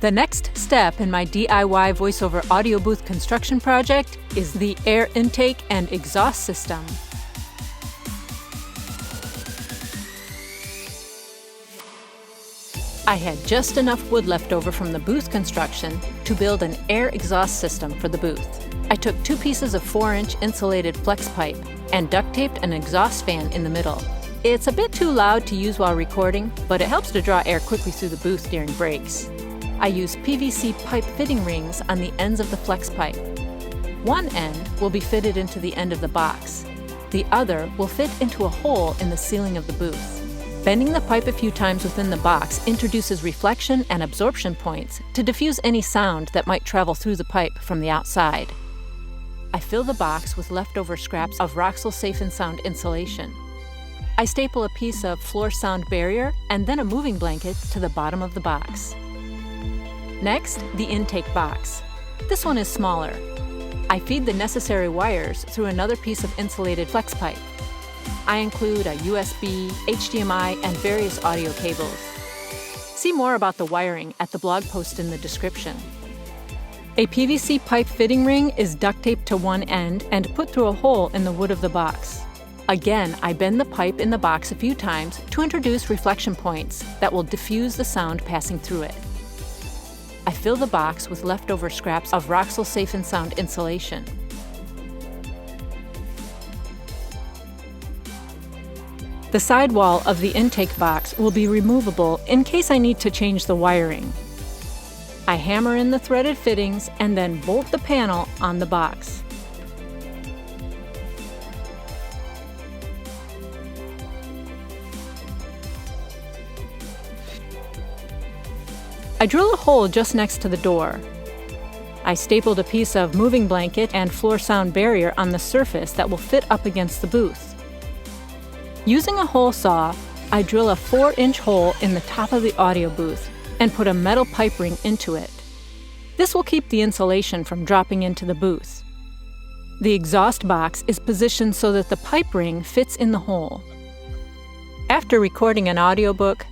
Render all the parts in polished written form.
The next step in my DIY voiceover audio booth construction project is the air intake and exhaust system. I had just enough wood left over from the booth construction to build an air exhaust system for the booth. I took 2 pieces of 4-inch insulated flex pipe and duct taped an exhaust fan in the middle. It's a bit too loud to use while recording, but it helps to draw air quickly through the booth during breaks. I use PVC pipe fitting rings on the ends of the flex pipe. One end will be fitted into the end of the box. The other will fit into a hole in the ceiling of the booth. Bending the pipe a few times within the box introduces reflection and absorption points to diffuse any sound that might travel through the pipe from the outside. I fill the box with leftover scraps of Roxul Safe and Sound insulation. I staple a piece of floor sound barrier and then a moving blanket to the bottom of the box. Next, the intake box. This one is smaller. I feed the necessary wires through another piece of insulated flex pipe. I include a USB, HDMI, and various audio cables. See more about the wiring at the blog post in the description. A PVC pipe fitting ring is duct taped to one end and put through a hole in the wood of the box. Again, I bend the pipe in the box a few times to introduce reflection points that will diffuse the sound passing through it. I fill the box with leftover scraps of Roxul Safe and Sound insulation. The sidewall of the intake box will be removable in case I need to change the wiring. I hammer in the threaded fittings and then bolt the panel on the box. I drill a hole just next to the door. I stapled a piece of moving blanket and floor sound barrier on the surface that will fit up against the booth. Using a hole saw, I drill a 4-inch hole in the top of the audio booth and put a metal pipe ring into it. This will keep the insulation from dropping into the booth. The exhaust box is positioned so that the pipe ring fits in the hole. After recording an audiobook,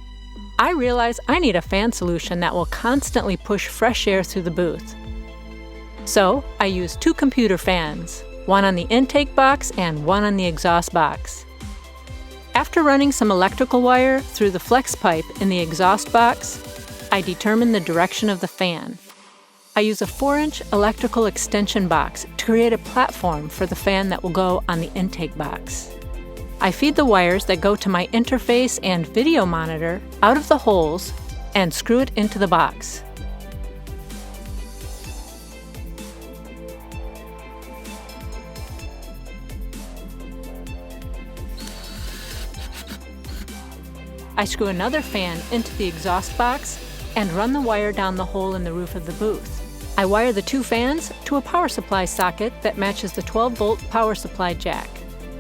I realize I need a fan solution that will constantly push fresh air through the booth. So I use 2 computer fans, one on the intake box and one on the exhaust box. After running some electrical wire through the flex pipe in the exhaust box, I determine the direction of the fan. I use a 4-inch electrical extension box to create a platform for the fan that will go on the intake box. I feed the wires that go to my interface and video monitor out of the holes and screw it into the box. I screw another fan into the exhaust box and run the wire down the hole in the roof of the booth. I wire the 2 fans to a power supply socket that matches the 12-volt power supply jack.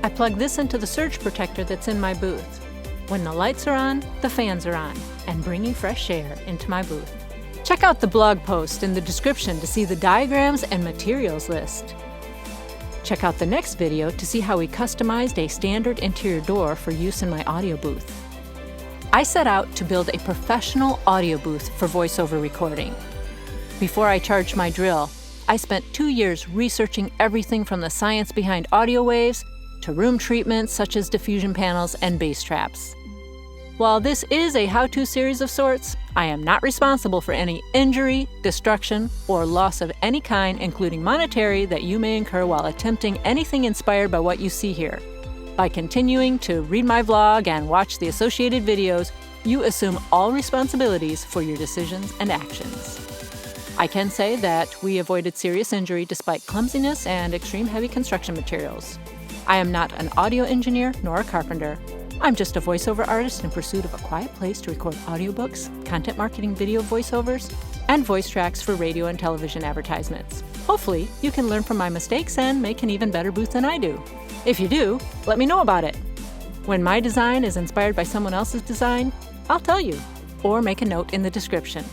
I plug this into the surge protector that's in my booth. When the lights are on, the fans are on, and bringing fresh air into my booth. Check out the blog post in the description to see the diagrams and materials list. Check out the next video to see how we customized a standard interior door for use in my audio booth. I set out to build a professional audio booth for voiceover recording. Before I charged my drill, I spent 2 years researching everything from the science behind audio waves to room treatments such as diffusion panels and bass traps. While this is a how-to series of sorts, I am not responsible for any injury, destruction, or loss of any kind, including monetary, that you may incur while attempting anything inspired by what you see here. By continuing to read my vlog and watch the associated videos, you assume all responsibilities for your decisions and actions. I can say that we avoided serious injury despite clumsiness and extreme heavy construction materials. I am not an audio engineer nor a carpenter. I'm just a voiceover artist in pursuit of a quiet place to record audiobooks, content marketing video voiceovers, and voice tracks for radio and television advertisements. Hopefully, you can learn from my mistakes and make an even better booth than I do. If you do, let me know about it. When my design is inspired by someone else's design, I'll tell you, or make a note in the description.